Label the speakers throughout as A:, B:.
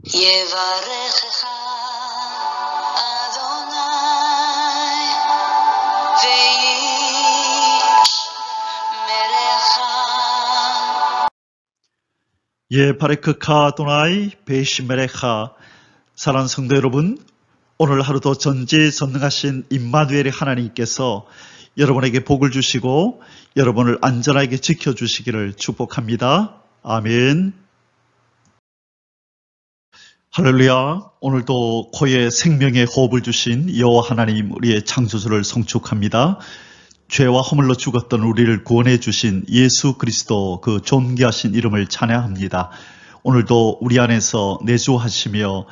A: יברכך אדוני וישמרך.
B: 예바레크카 도나이 베이시메레카. 사랑하는 성도 여러분, 오늘 하루도 전지전능하신 임마누엘의 하나님께서 여러분에게 복을 주시고 여러분을 안전하게 지켜주시기를 축복합니다. 아멘. 할렐루야. 오늘도 코에 생명의 호흡을 주신 여호와 하나님, 우리의 창조주를 송축합니다. 죄와 허물로 죽었던 우리를 구원해 주신 예수 그리스도, 그 존귀하신 이름을 찬양합니다. 오늘도 우리 안에서 내주하시며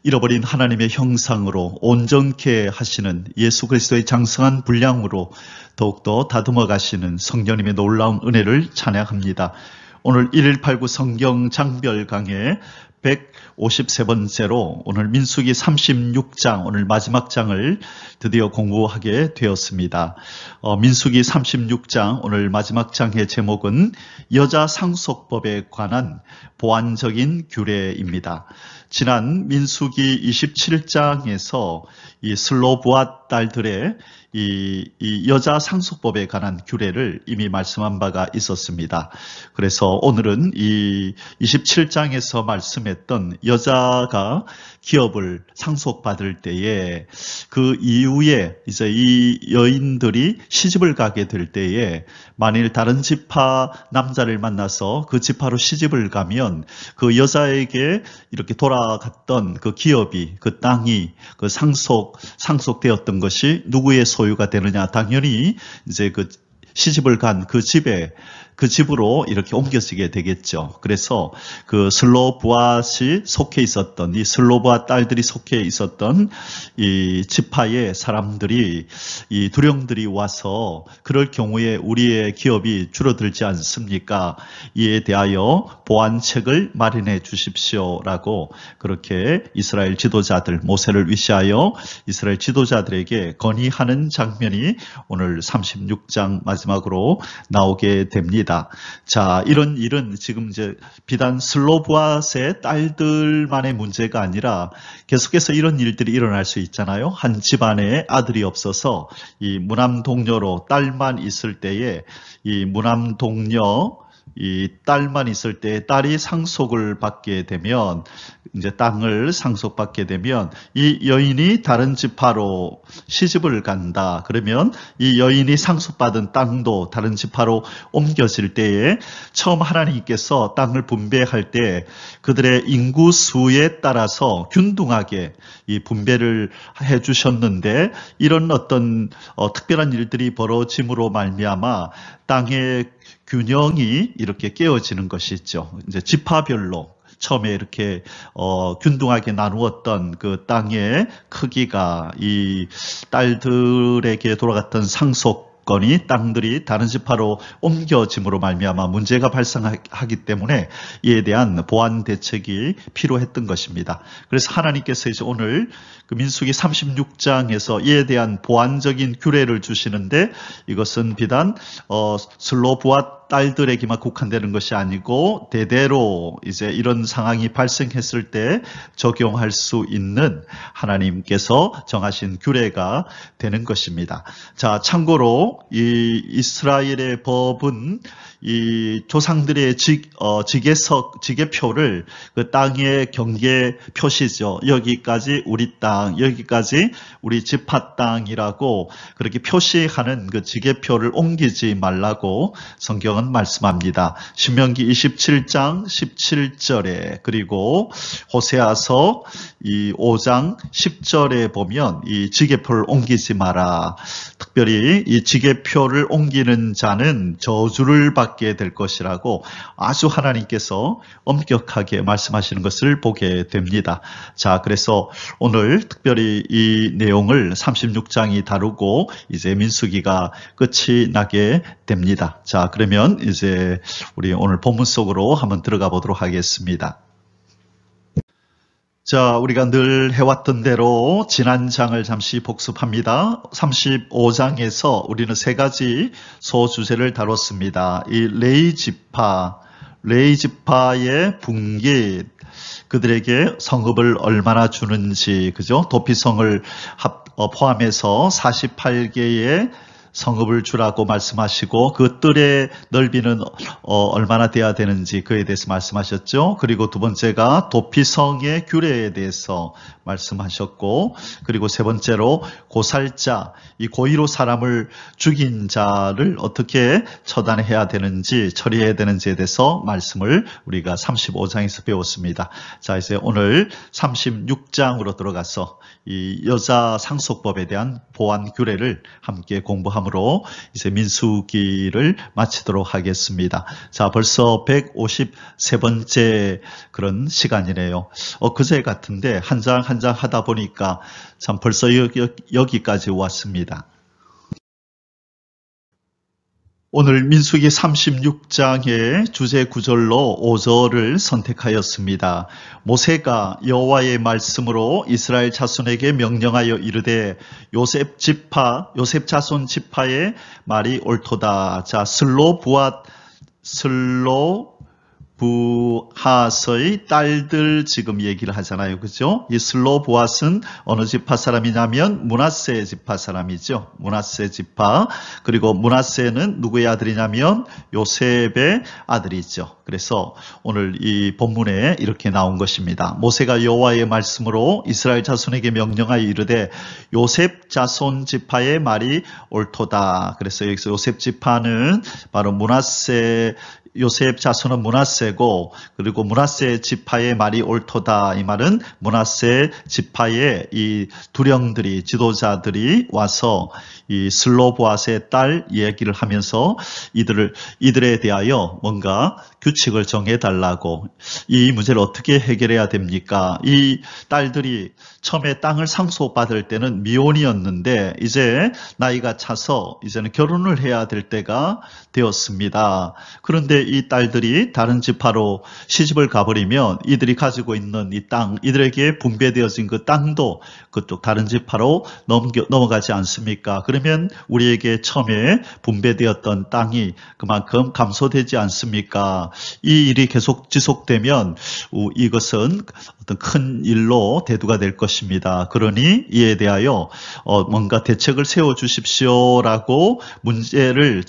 B: 잃어버린 하나님의 형상으로 온전케 하시는 예수 그리스도의 장성한 분량으로 더욱더 다듬어 가시는 성령님의 놀라운 은혜를 찬양합니다. 오늘 1189 성경 장별 강의 153번째로 오늘 민수기 36장, 오늘 마지막 장을 드디어 공부하게 되었습니다. 민수기 36장 오늘 마지막 장의 제목은 여자 상속법에 관한 보완적인 규례입니다. 지난 민수기 27장에서 이 슬로브앗 딸들의 이 여자 상속법에 관한 규례를 이미 말씀한 바가 있었습니다. 그래서 오늘은 이 27장에서 말씀했던 여자가 기업을 상속받을 때에 그 이후에 이제 이 여인들이 시집을 가게 될 때에 만일 다른 지파 남자를 만나서 그 지파로 시집을 가면 그 여자에게 이렇게 돌아갔던 그 기업이, 그 땅이, 그 상속되었던 것이 누구의 소유가 되느냐? 당연히 이제 그 시집을 간 그 집으로 이렇게 옮겨지게 되겠죠. 그래서 그 슬로브앗이 속해 있었던, 이 슬로브앗 딸들이 속해 있었던 이 지파의 사람들이, 이 두령들이 와서 그럴 경우에 우리의 기업이 줄어들지 않습니까? 이에 대하여 보완책을 마련해 주십시오라고 그렇게 이스라엘 지도자들, 모세를 위시하여 이스라엘 지도자들에게 건의하는 장면이 오늘 36장 마지막으로 나오게 됩니다. 자, 이런 일은 지금 이제 비단 슬로브앗의 딸들만의 문제가 아니라 계속해서 이런 일들이 일어날 수 있잖아요. 한 집안에 아들이 없어서 이 무남동녀로 딸만 있을 때에 이 무남동녀, 이 딸만 있을 때 딸이 상속을 받게 되면, 이제 땅을 상속받게 되면 이 여인이 다른 지파로 시집을 간다. 그러면 이 여인이 상속받은 땅도 다른 지파로 옮겨질 때에 처음 하나님께서 땅을 분배할 때 그들의 인구수에 따라서 균등하게 이 분배를 해 주셨는데, 이런 어떤 특별한 일들이 벌어짐으로 말미암아 땅의 균형이 이렇게 깨어지는 것이죠. 이제 지파별로 처음에 이렇게 균등하게 나누었던 그 땅의 크기가 이 딸들에게 돌아갔던 상속권이 땅들이 다른 지파로 옮겨짐으로 말미암아 문제가 발생하기 때문에 이에 대한 보완 대책이 필요했던 것입니다. 그래서 하나님께서 이제 오늘 그 민수기 36장에서 이에 대한 보완적인 규례를 주시는데, 이것은 비단 슬로브앗 딸들에게만 국한되는 것이 아니고 대대로 이제 이런 상황이 발생했을 때 적용할 수 있는 하나님께서 정하신 규례가 되는 것입니다. 자, 참고로 이 이스라엘의 법은 이 조상들의 지계표를 그 땅의 경계 표시죠. 여기까지 우리 땅, 여기까지 우리 지파 땅이라고 그렇게 표시하는 그 지계표를 옮기지 말라고 성경은 말씀합니다. 신명기 27장 17절에 그리고 호세아서 이 5장 10절에 보면 이 지계표를 옮기지 마라. 특별히 이 지계표를 옮기는 자는 저주를 받게 될 것이라고 아주 하나님께서 엄격하게 말씀하시는 것을 보게 됩니다. 자, 그래서 오늘 특별히 이 내용을 36장이 다루고 이제 민수기가 끝이 나게 됩니다. 자, 그러면 이제 우리 오늘 본문 속으로 한번 들어가 보도록 하겠습니다. 자, 우리가 늘 해왔던 대로 지난 장을 잠시 복습합니다. 35장에서 우리는 세 가지 소주제를 다뤘습니다. 이 레위 지파의 분깃, 그들에게 성읍을 얼마나 주는지, 그죠? 도피성을 포함해서 48개의 성읍을 주라고 말씀하시고 그 뜰의 넓이는 얼마나 돼야 되는지 그에 대해서 말씀하셨죠. 그리고 두 번째가 도피성의 규례에 대해서 말씀하셨고, 그리고 세 번째로 고살자, 이 고의로 사람을 죽인 자를 어떻게 처단해야 되는지, 처리해야 되는지에 대해서 말씀을 우리가 35장에서 배웠습니다. 자, 이제 오늘 36장으로 들어가서 이 여자 상속법에 대한 보완 규례를 함께 공부함으로 이제 민수기를 마치도록 하겠습니다. 자, 벌써 153번째 그런 시간이네요. 그제 같은데 한 장 한 장 하다 보니까 참 벌써 여기까지 왔습니다. 오늘 민수기 36장의 주제 구절로 5절을 선택하였습니다. 모세가 여호와의 말씀으로 이스라엘 자손에게 명령하여 이르되 요셉 자손 지파의 말이 옳도다. 자, 슬로부핫의 딸들 지금 얘기를 하잖아요. 그죠? 이 슬로부핫은 어느 지파 사람이냐면 므낫세 지파 사람이죠. 므낫세 지파. 그리고 므낫세는 누구의 아들이냐면 요셉의 아들이죠. 그래서 오늘 이 본문에 이렇게 나온 것입니다. 모세가 여호와의 말씀으로 이스라엘 자손에게 명령하여 이르되 요셉 자손 지파의 말이 옳도다. 그래서 여기서 요셉 지파는 바로 요셉 자손은 므낫세고, 그리고 므낫세 지파의 말이 옳도다. 이 말은 므낫세 지파의 이 두령들이, 지도자들이 와서 이 슬로보앗의 딸 얘기를 하면서 이들에 대하여 뭔가 규칙을 정해달라고, 이 문제를 어떻게 해결해야 됩니까? 이 딸들이 처음에 땅을 상속받을 때는 미혼이었는데 이제 나이가 차서 이제는 결혼을 해야 될 때가 되었습니다. 그런데 이 딸들이 다른 지파로 시집을 가버리면 이들이 가지고 있는 이 땅, 이들에게 분배되어진 그 땅도 그쪽 다른 지파로 넘어가지 않습니까? 그러면 우리에게 처음에 분배되었던 땅이 그만큼 감소되지 않습니까? 이 일이 계속 지속되면 이것은 어떤 큰 일로 대두가 될 것입니다. 그러니 이에 대하여 뭔가 대책을 세워주십시오라고 문제를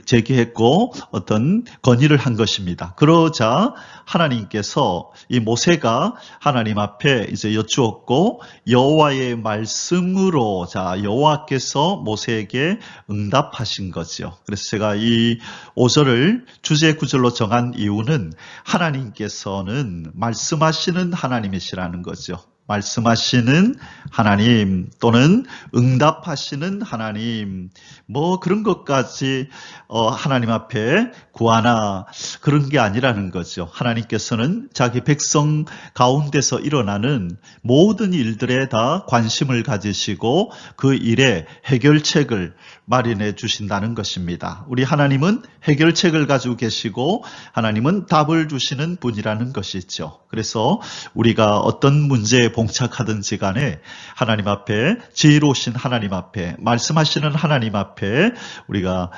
B: 제기했고 어떤 건의를 한 것입니다. 그러자 하나님께서 이 모세가 하나님 앞에 이제 여쭈었고 여호와의 말씀으로 여호와께서 모세에게 응답하신 거죠. 그래서 제가 이 5절을 주제 구절로 정한 이유는 하나님께서는 말씀하시는 하나님이시라는 거죠. 말씀하시는 하나님 또는 응답하시는 하나님, 뭐 그런 것까지 하나님 앞에 구하나 그런 게 아니라는 거죠. 하나님께서는 자기 백성 가운데서 일어나는 모든 일들에 다 관심을 가지시고 그 일에 해결책을 마련해 주신다는 것입니다. 우리 하나님은 해결책을 가지고 계시고 하나님은 답을 주시는 분이라는 것이죠. 그래서 우리가 어떤 문제에 봉착하든지 간에 하나님 앞에, 지혜로우신 하나님 앞에, 말씀하시는 하나님 앞에 우리가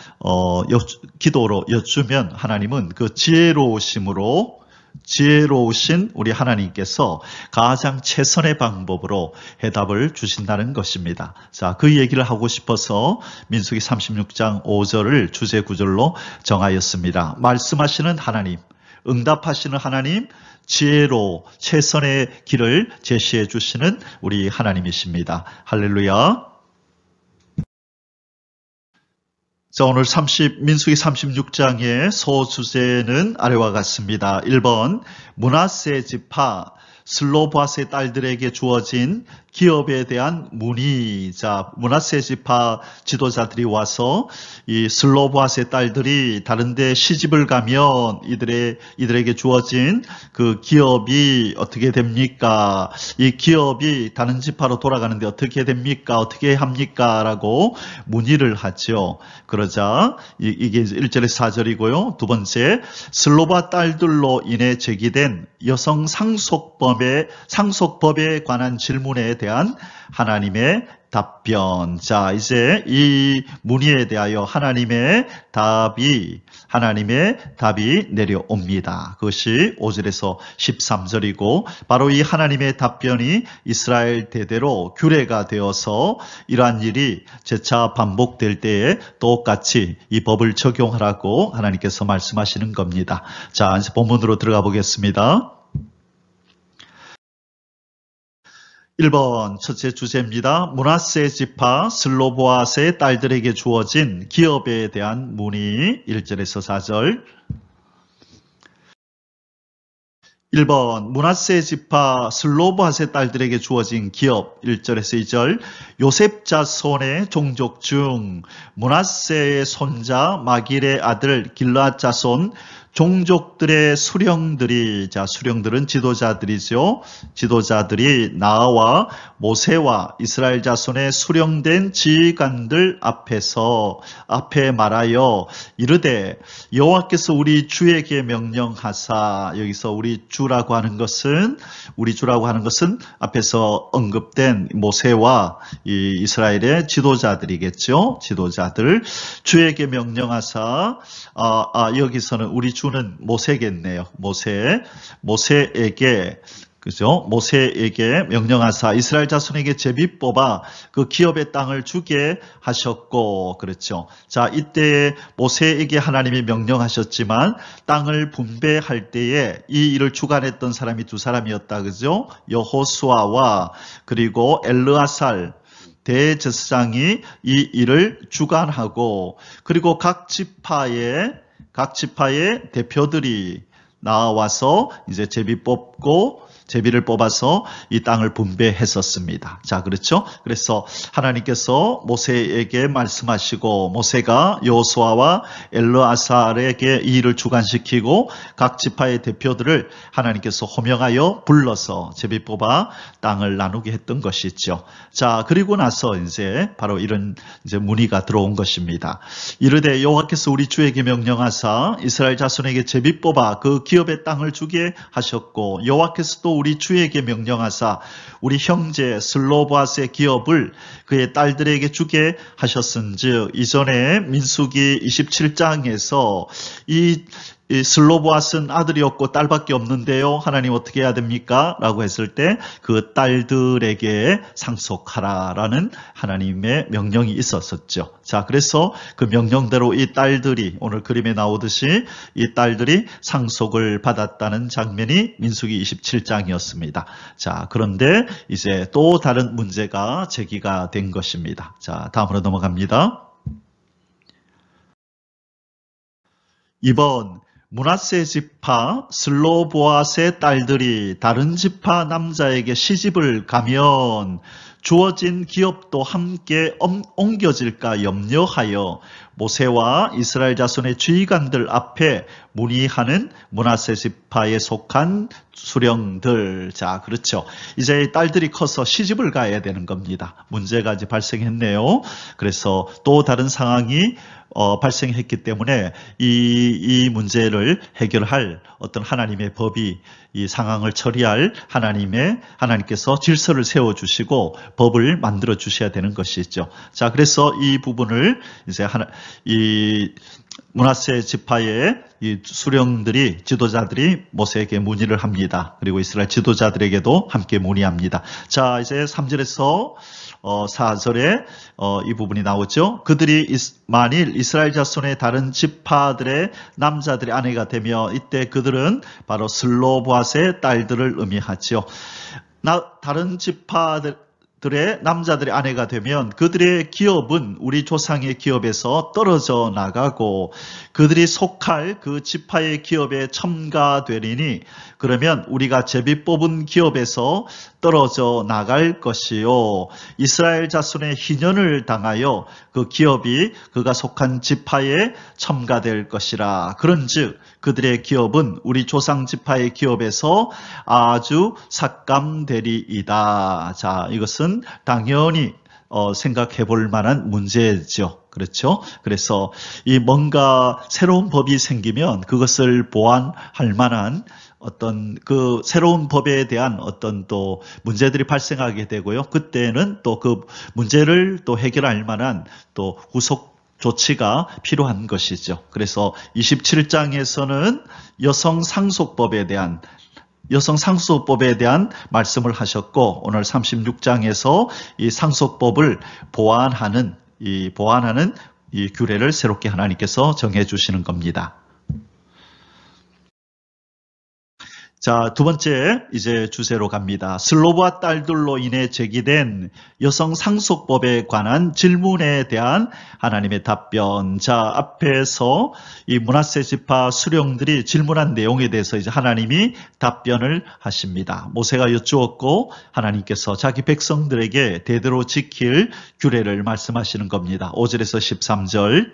B: 기도로 여쭈면 하나님은 그 지혜로우신 우리 하나님께서 가장 최선의 방법으로 해답을 주신다는 것입니다. 자, 그 얘기를 하고 싶어서 민수기 36장 5절을 주제 구절로 정하였습니다. 말씀하시는 하나님, 응답하시는 하나님, 지혜로 최선의 길을 제시해 주시는 우리 하나님이십니다. 할렐루야. 자, 오늘 민수기 36장의 소주제는 아래와 같습니다. 1번, 므낫세 지파 슬로보앗의 딸들에게 주어진 기업에 대한 문의. 자, 므낫세 지파 지도자들이 와서 이 슬로보앗의 딸들이 다른데 시집을 가면 이들에게 주어진 그 기업이 어떻게 됩니까? 이 기업이 다른 지파로 돌아가는데 어떻게 됩니까? 어떻게 합니까? 라고 문의를 하죠. 그러자 이게 1절에서 4절이고요. 두 번째, 슬로바 딸들로 인해 제기된 여성 상속범에 상속법에 관한 질문에 대한 하나님의 답변. 자, 이제 이 문의에 대하여 하나님의 답이 내려옵니다. 그것이 5절에서 13절이고 바로 이 하나님의 답변이 이스라엘 대대로 규례가 되어서 이러한 일이 재차 반복될 때에 똑같이 이 법을 적용하라고 하나님께서 말씀하시는 겁니다. 자, 이제 본문으로 들어가 보겠습니다. 1번 첫째 주제입니다. 므낫세 지파 슬로보앗의 딸들에게 주어진 기업에 대한 문의 1절에서 4절. 1번 므낫세 지파 슬로보앗의 딸들에게 주어진 기업 1절에서 2절. 요셉 자손의 종족 중 므낫세의 손자 마길의 아들 길앗 자손 종족들의 수령들이, 자, 수령들은 지도자들이죠. 지도자들이 나와 모세와 이스라엘 자손의 수령된 지휘관들 앞에 말하여 이르되 여호와께서 우리 주에게 명령하사, 여기서 우리 주라고 하는 것은 앞에서 언급된 모세와 이 이스라엘의 지도자들이겠죠. 지도자들 주에게 명령하사, 여기서는 우리 주는 모세겠네요. 모세에게, 그죠? 모세에게 명령하사 이스라엘 자손에게 제비 뽑아 그 기업의 땅을 주게 하셨고, 그렇죠. 자, 이때 모세에게 하나님이 명령하셨지만 땅을 분배할 때에 이 일을 주관했던 사람이 두 사람이었다, 그죠? 여호수아와 그리고 엘르아살 대제사장이 이 일을 주관하고, 그리고 각 지파의 대표들이 나와서 이제 제비를 뽑아서 이 땅을 분배했었습니다. 자, 그렇죠? 그래서 하나님께서 모세에게 말씀하시고 모세가 여호수아와 엘르아살에게 이 일을 주관시키고 각 지파의 대표들을 하나님께서 호명하여 불러서 제비 뽑아 땅을 나누게 했던 것이죠. 자, 그리고 나서 이제 바로 이런 이제 문의가 들어온 것입니다. 이르되 여호와께서 우리 주에게 명령하사 이스라엘 자손에게 제비 뽑아 그 기업의 땅을 주게 하셨고, 여호와께서도 우리 주에게 명령하사 우리 형제 슬로보앗의 기업을 그의 딸들에게 주게 하셨은즉, 이전에 민수기 27장에서 이 슬로보앗은 아들이 없고 딸밖에 없는데요, 하나님 어떻게 해야 됩니까? 라고 했을 때 그 딸들에게 상속하라라는 하나님의 명령이 있었었죠. 자, 그래서 그 명령대로 이 딸들이, 오늘 그림에 나오듯이 이 딸들이 상속을 받았다는 장면이 민수기 27장이었습니다. 자, 그런데 이제 또 다른 문제가 제기가 된 것입니다. 자, 다음으로 넘어갑니다. 2번 므낫세 지파 슬로보앗의 딸들이 다른 지파 남자에게 시집을 가면 주어진 기업도 함께 옮겨질까 염려하여 모세와 이스라엘 자손의 지휘관들 앞에 문의하는 므낫세 지파에 속한 수령들. 자, 그렇죠. 이제 딸들이 커서 시집을 가야 되는 겁니다. 문제가 이제 발생했네요. 그래서 또 다른 상황이 발생했기 때문에 이 문제를 해결할 어떤 하나님의 법이, 이 상황을 처리할 하나님께서 질서를 세워주시고 법을 만들어 주셔야 되는 것이죠. 자, 그래서 이 부분을 이제 이 므낫세 지파의 이 수령들이, 지도자들이 모세에게 문의를 합니다. 그리고 이스라엘 지도자들에게도 함께 문의합니다. 자, 이제 3절에서 4절에 이 부분이 나오죠. 그들이 만일 이스라엘 자손의 다른 지파들의 남자들의 아내가 되며, 이때 그들은 바로 슬로보앗의 딸들을 의미하죠. 다른 지파들의 남자들의 아내가 되면 그들의 기업은 우리 조상의 기업에서 떨어져 나가고 그들이 속할 그 지파의 기업에 첨가되리니, 그러면 우리가 제비 뽑은 기업에서 떨어져 나갈 것이요, 이스라엘 자손의 희년을 당하여 그 기업이 그가 속한 지파에 첨가될 것이라. 그런즉 그들의 기업은 우리 조상 지파의 기업에서 아주 삭감되리이다. 자, 이것은 당연히 생각해 볼 만한 문제죠. 그렇죠? 그래서 이 뭔가 새로운 법이 생기면 그것을 보완할 만한 어떤 그 새로운 법에 대한 어떤 또 문제들이 발생하게 되고요. 그때는 또 그 문제를 또 해결할 만한 또 후속 조치가 필요한 것이죠. 그래서 27장에서는 여성 상속법에 대한 말씀을 하셨고, 오늘 36장에서 이 상속법을 보완하는 이 규례를 새롭게 하나님께서 정해 주시는 겁니다. 자, 두 번째 이제 주제로 갑니다. 슬로브와 딸들로 인해 제기된 여성 상속법에 관한 질문에 대한 하나님의 답변. 자, 앞에서 이 므낫세 지파 수령들이 질문한 내용에 대해서 이제 하나님이 답변을 하십니다. 모세가 여쭈었고 하나님께서 자기 백성들에게 대대로 지킬 규례를 말씀하시는 겁니다. 5절에서 13절.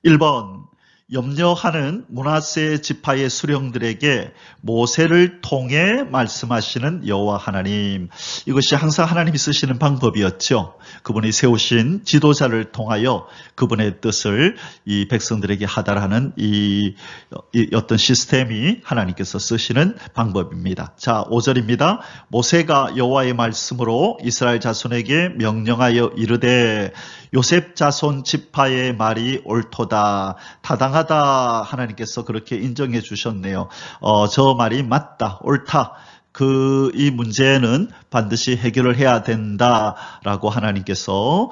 B: 1번, 염려하는 므낫세 지파의 수령들에게 모세를 통해 말씀하시는 여호와 하나님. 이것이 항상 하나님이 쓰시는 방법이었죠. 그분이 세우신 지도자를 통하여 그분의 뜻을 이 백성들에게 하달하는 이 어떤 시스템이 하나님께서 쓰시는 방법입니다. 자, 5절입니다. 모세가 여호와의 말씀으로 이스라엘 자손에게 명령하여 이르되 요셉 자손 지파의 말이 옳도다, 타당하다. 하나님께서 그렇게 인정해 주셨네요. 저 말이 맞다, 옳다. 이 문제는 반드시 해결을 해야 된다라고 하나님께서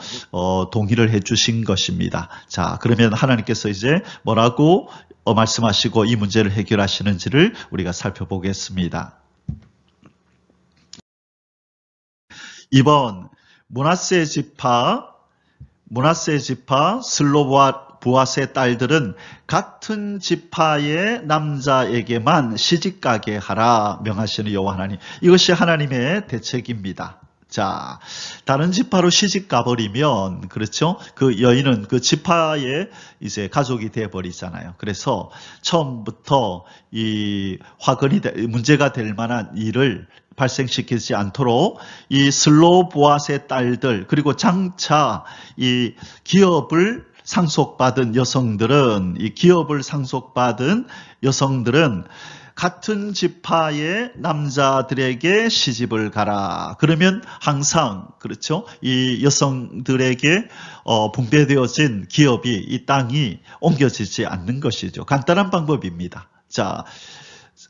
B: 동의를 해 주신 것입니다. 자, 그러면 하나님께서 이제 뭐라고 말씀하시고 이 문제를 해결하시는지를 우리가 살펴보겠습니다. 2번, 므낫세 지파 슬로브앗의 딸들은 같은 지파의 남자에게만 시집가게 하라 명하시는 여호와 하나님. 이것이 하나님의 대책입니다. 자, 다른 지파로 시집 가버리면, 그렇죠? 그 여인은 그 지파의 이제 가족이 되어버리잖아요. 그래서 처음부터 이 문제가 될 만한 일을 발생시키지 않도록 이 슬로보앗의 딸들, 그리고 장차 이 기업을 상속받은 여성들은 같은 지파의 남자들에게 시집을 가라. 그러면 항상, 그렇죠? 이 여성들에게 분배되어진 기업이, 이 땅이 옮겨지지 않는 것이죠. 간단한 방법입니다. 자,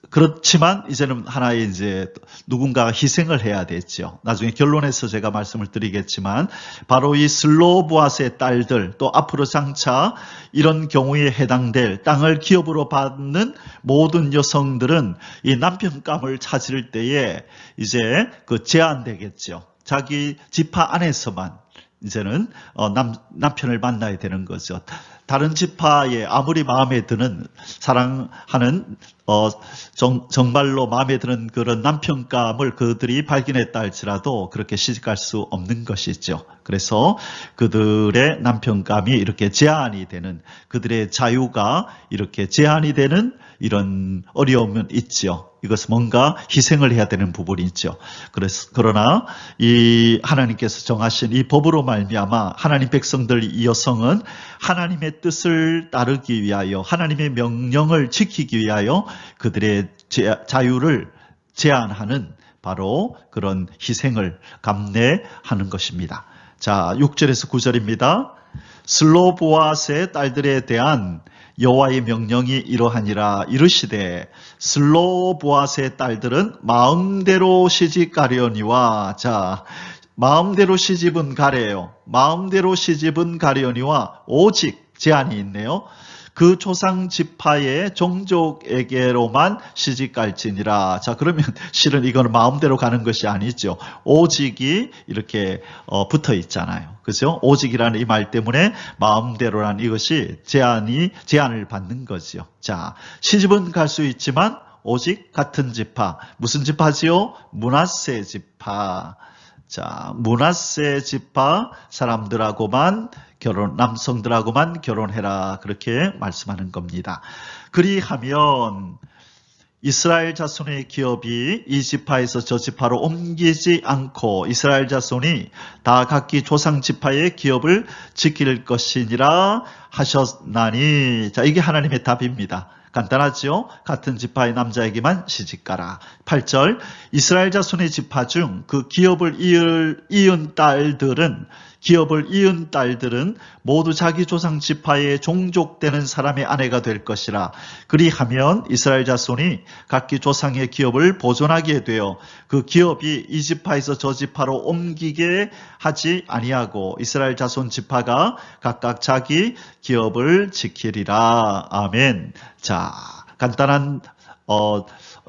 B: 그렇지만 이제는 하나의 이제 누군가가 희생을 해야 되죠. 나중에 결론에서 제가 말씀을 드리겠지만, 바로 이 슬로보앗의 딸들, 또 앞으로 장차 이런 경우에 해당될 땅을 기업으로 받는 모든 여성들은 이 남편감을 찾을 때에 이제 제한되겠죠. 자기 지파 안에서만 이제는 남편을 만나야 되는 거죠. 다른 지파에 아무리 마음에 드는, 사랑하는, 정말로 마음에 드는 그런 남편감을 그들이 발견했다 할지라도 그렇게 시집갈 수 없는 것이죠. 그래서 그들의 남편감이 이렇게 제한이 되는, 그들의 자유가 이렇게 제한이 되는 이런 어려움은 있죠. 이것은 뭔가 희생을 해야 되는 부분이 있죠. 그러나 이 하나님께서 정하신 이 법으로 말미암아 하나님 백성들, 이 여성은 하나님의 뜻을 따르기 위하여, 하나님의 명령을 지키기 위하여 그들의 자유를 제한하는 바로 그런 희생을 감내하는 것입니다. 자, 6절에서 9절입니다. 슬로보앗의 딸들에 대한 여호와의 명령이 이러하니라. 이르시되 슬로보앗의 딸들은 마음대로 시집가려니와. 자, 마음대로 시집은 가래요. 마음대로 시집은 가려니와 오직 제한이 있네요. 그 조상 지파의 종족에게로만 시집갈지니라. 자, 그러면 실은 이거는 마음대로 가는 것이 아니죠. 오직이 이렇게 붙어 있잖아요. 그죠? 오직이라는 이 말 때문에 마음대로라는 이것이 제한을 받는 거죠. 자, 시집은 갈 수 있지만 오직 같은 지파. 무슨 지파지요? 므낫세 지파. 자, 므낫세 지파 사람들하고만 남성들하고만 결혼해라. 그렇게 말씀하는 겁니다. 그리하면 이스라엘 자손의 기업이 이 지파에서 저 지파로 옮기지 않고 이스라엘 자손이 다 각기 조상 지파의 기업을 지킬 것이니라 하셨나니. 자, 이게 하나님의 답입니다. 간단하지요? 같은 지파의 남자에게만 시집가라. 8절 이스라엘 자손의 지파 중 그 기업을 이은 딸들은 모두 자기 조상 지파에 종족되는 사람의 아내가 될 것이라. 그리하면 이스라엘 자손이 각기 조상의 기업을 보존하게 되어 그 기업이 이 지파에서 저 지파로 옮기게 하지 아니하고 이스라엘 자손 지파가 각각 자기 기업을 지키리라. 아멘. 자, 간단한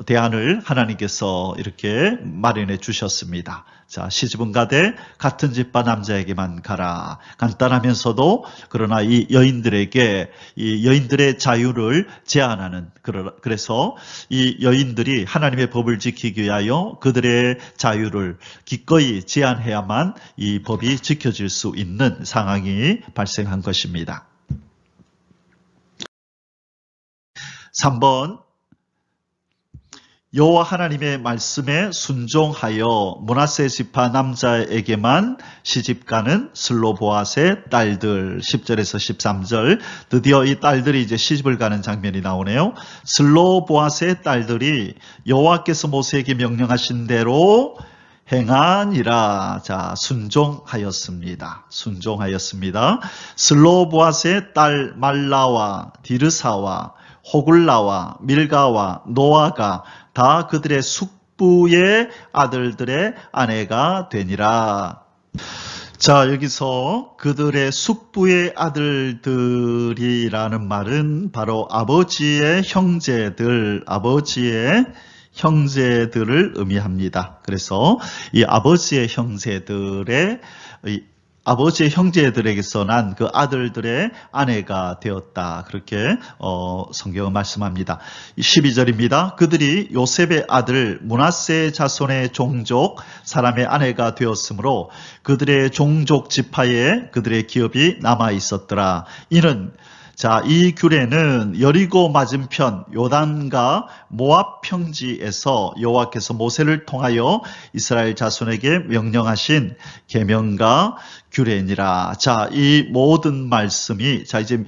B: 대안을 하나님께서 이렇게 마련해 주셨습니다. 자, 시집은 가되 같은 집파 남자에게만 가라. 간단하면서도 그러나 이 여인들의 자유를 제한하는, 그래서 이 여인들이 하나님의 법을 지키기 위하여 그들의 자유를 기꺼이 제한해야만 이 법이 지켜질 수 있는 상황이 발생한 것입니다. 3번 여호와 하나님의 말씀에 순종하여 므낫세 지파 남자에게만 시집가는 슬로보앗의 딸들. 10절에서 13절 드디어 이 딸들이 이제 시집을 가는 장면이 나오네요. 슬로보앗의 딸들이 여호와께서 모세에게 명령하신 대로 행하니라. 자, 순종하였습니다. 슬로보앗의 딸 말라와 디르사와 호굴라와 밀가와 노아가 다 그들의 숙부의 아들들의 아내가 되니라. 자, 여기서 그들의 숙부의 아들들이라는 말은 바로 아버지의 형제들을 의미합니다. 그래서 이 아버지의 형제들에게서 난 그 아들들의 아내가 되었다. 그렇게 성경은 말씀합니다. 12절입니다. 그들이 요셉의 아들 므낫세 자손의 종족 사람의 아내가 되었으므로 그들의 종족 지파에 그들의 기업이 남아 있었더라. 이는 자, 이 규례는 여리고 맞은편 요단과 모압 평지에서 여호와께서 모세를 통하여 이스라엘 자손에게 명령하신 계명과 규례니라. 자, 이 모든 말씀이, 자, 이제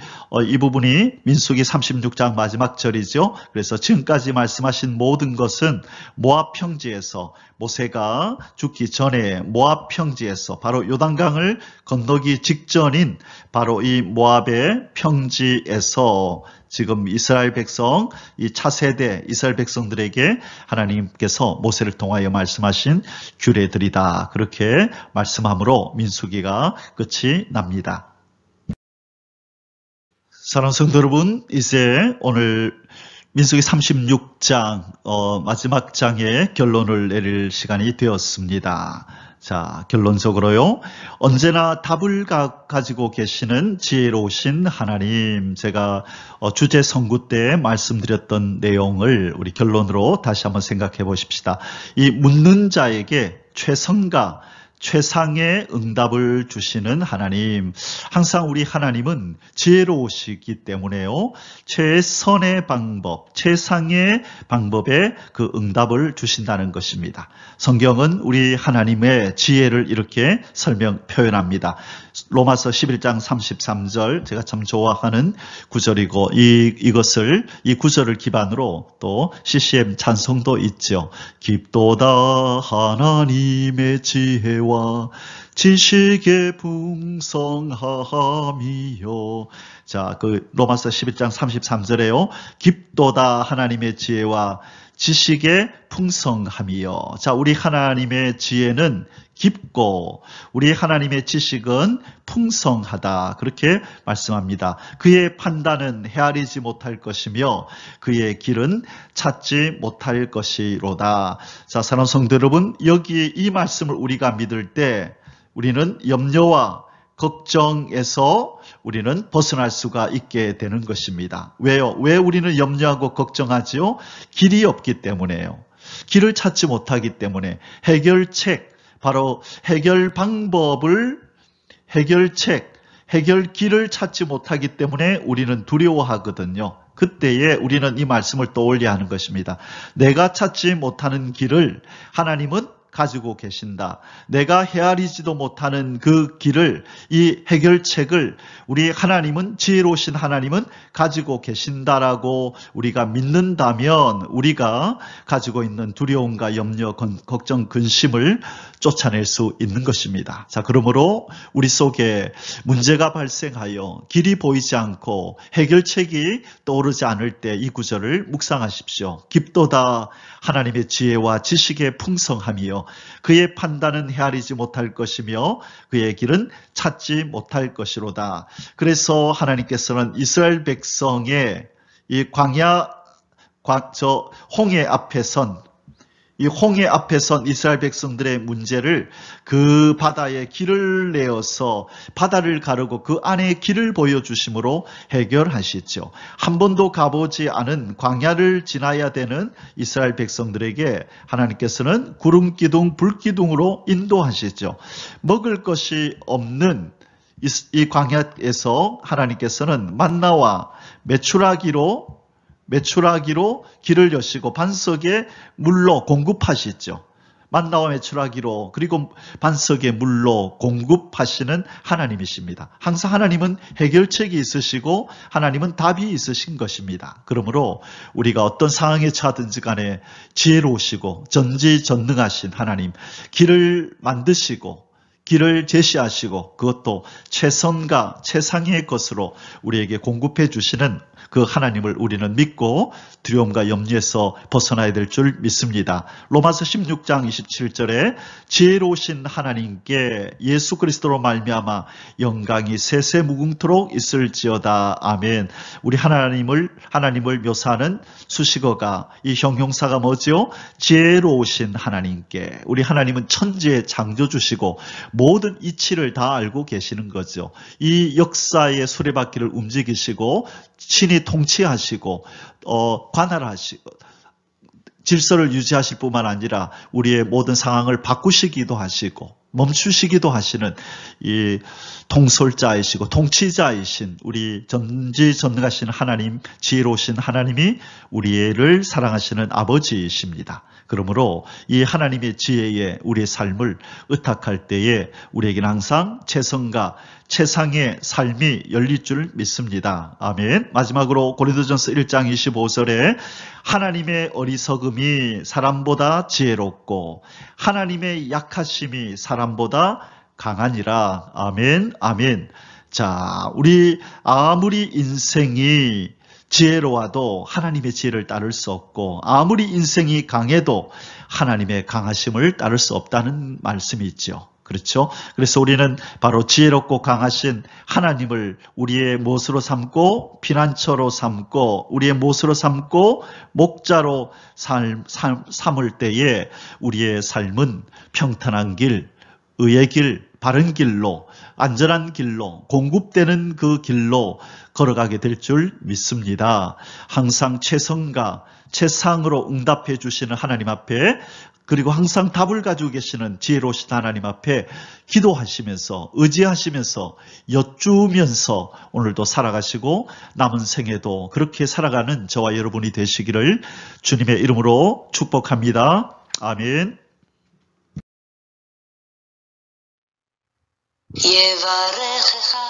B: 이 부분이 민수기 36장 마지막 절이죠. 그래서 지금까지 말씀하신 모든 것은 모압 평지에서, 모세가 죽기 전에 모압 평지에서, 바로 요단강을 건너기 직전인 바로 이 모압의 평지에서 지금 이스라엘 백성, 이 차세대 이스라엘 백성들에게 하나님께서 모세를 통하여 말씀하신 규례들이다. 그렇게 말씀함으로 민수기가 끝이 납니다. 사랑하는 성도 여러분, 이제 오늘 민수기 36장 마지막 장의 결론을 내릴 시간이 되었습니다. 자, 결론적으로요. 언제나 답을 가지고 계시는 지혜로우신 하나님, 제가 주제 선구 때 말씀드렸던 내용을 우리 결론으로 다시 한번 생각해 보십시다. 이 묻는 자에게 최상의 응답을 주시는 하나님. 항상 우리 하나님은 지혜로우시기 때문에요. 최선의 방법, 최상의 방법에 그 응답을 주신다는 것입니다. 성경은 우리 하나님의 지혜를 이렇게 표현합니다. 로마서 11장 33절, 제가 참 좋아하는 구절이고 이 구절을 기반으로 또 CCM 찬송도 있죠. 깊도다 하나님의 지혜와 지식의 풍성함이요. 자, 그 로마서 11장 33절에요. 깊도다 하나님의 지혜와 지식의 풍성함이요. 자, 우리 하나님의 지혜는 깊고 우리 하나님의 지식은 풍성하다. 그렇게 말씀합니다. 그의 판단은 헤아리지 못할 것이며 그의 길은 찾지 못할 것이로다. 자, 사랑하는 성도 여러분, 여기 이 말씀을 우리가 믿을 때 우리는 염려와 걱정에서 우리는 벗어날 수가 있게 되는 것입니다. 왜요? 왜 우리는 염려하고 걱정하지요? 길이 없기 때문에요. 길을 찾지 못하기 때문에 바로 해결 길을 찾지 못하기 때문에 우리는 두려워하거든요. 그때에 우리는 이 말씀을 떠올려야 하는 것입니다. 내가 찾지 못하는 길을 하나님은 가지고 계신다. 내가 헤아리지도 못하는 그 길을, 이 해결책을 우리 하나님은, 지혜로우신 하나님은 가지고 계신다라고 우리가 믿는다면 우리가 가지고 있는 두려움과 염려, 걱정, 근심을 쫓아낼 수 있는 것입니다. 자, 그러므로 우리 속에 문제가 발생하여 길이 보이지 않고 해결책이 떠오르지 않을 때 이 구절을 묵상하십시오. 깊도다 하나님의 지혜와 지식의 풍성함이요 그의 판단은 헤아리지 못할 것이며 그의 길은 찾지 못할 것이로다. 그래서 하나님께서는 이스라엘 백성의 이 홍해 앞에 선 이스라엘 백성들의 문제를 그 바다에 길을 내어서 바다를 가르고 그 안에 길을 보여주심으로 해결하시죠. 한 번도 가보지 않은 광야를 지나야 되는 이스라엘 백성들에게 하나님께서는 구름기둥, 불기둥으로 인도하시죠. 먹을 것이 없는 이 광야에서 하나님께서는 만나와 메추라기로 길을 여시고 반석에 물로 공급하시죠. 만나와 메추라기로 그리고 반석의 물로 공급하시는 하나님이십니다. 항상 하나님은 해결책이 있으시고 하나님은 답이 있으신 것입니다. 그러므로 우리가 어떤 상황에 처하든지 간에 지혜로우시고 전지전능하신 하나님, 길을 만드시고 길을 제시하시고 그것도 최선과 최상의 것으로 우리에게 공급해 주시는 그 하나님을 우리는 믿고 두려움과 염려에서 벗어나야 될 줄 믿습니다. 로마서 16장 27절에 지혜로우신 하나님께 예수 그리스도로 말미암아 영광이 세세무궁토록 있을지어다. 아멘. 우리 하나님을 묘사하는 수식어가, 이 형용사가 뭐지요? 지혜로우신 하나님께. 우리 하나님은 천지의 창조주시고 모든 이치를 다 알고 계시는 거죠. 이 역사의 수레바퀴를 움직이시고 친히 통치하시고 관할하시고 질서를 유지하실 뿐만 아니라 우리의 모든 상황을 바꾸시기도 하시고 멈추시기도 하시는 이 통솔자이시고 통치자이신 우리 전지전능하신 하나님, 지혜로우신 하나님이 우리를 사랑하시는 아버지이십니다. 그러므로 이 하나님의 지혜에 우리의 삶을 의탁할 때에 우리에게는 항상 최선과 최상의 삶이 열릴 줄 믿습니다. 아멘. 마지막으로 고린도전서 1장 25절에 하나님의 어리석음이 사람보다 지혜롭고 하나님의 약하심이 사람보다 강하니라. 아멘. 아멘. 자, 우리 아무리 인생이 지혜로워도 하나님의 지혜를 따를 수 없고 아무리 인생이 강해도 하나님의 강하심을 따를 수 없다는 말씀이 있죠. 그렇죠? 그래서 우리는 바로 지혜롭고 강하신 하나님을 우리의 못으로 삼고 피난처로 삼고 우리의 못으로 삼고 목자로 삼을 때에 우리의 삶은 평탄한 길, 의의 길, 바른 길로, 안전한 길로, 공급되는 그 길로 걸어가게 될 줄 믿습니다. 항상 최선과 최상으로 응답해 주시는 하나님 앞에, 그리고 항상 답을 가지고 계시는 지혜로우신 하나님 앞에 기도하시면서 의지하시면서 여쭈면서 오늘도 살아가시고 남은 생에도 그렇게 살아가는 저와 여러분이 되시기를 주님의 이름으로 축복합니다. 아멘.
A: יברכך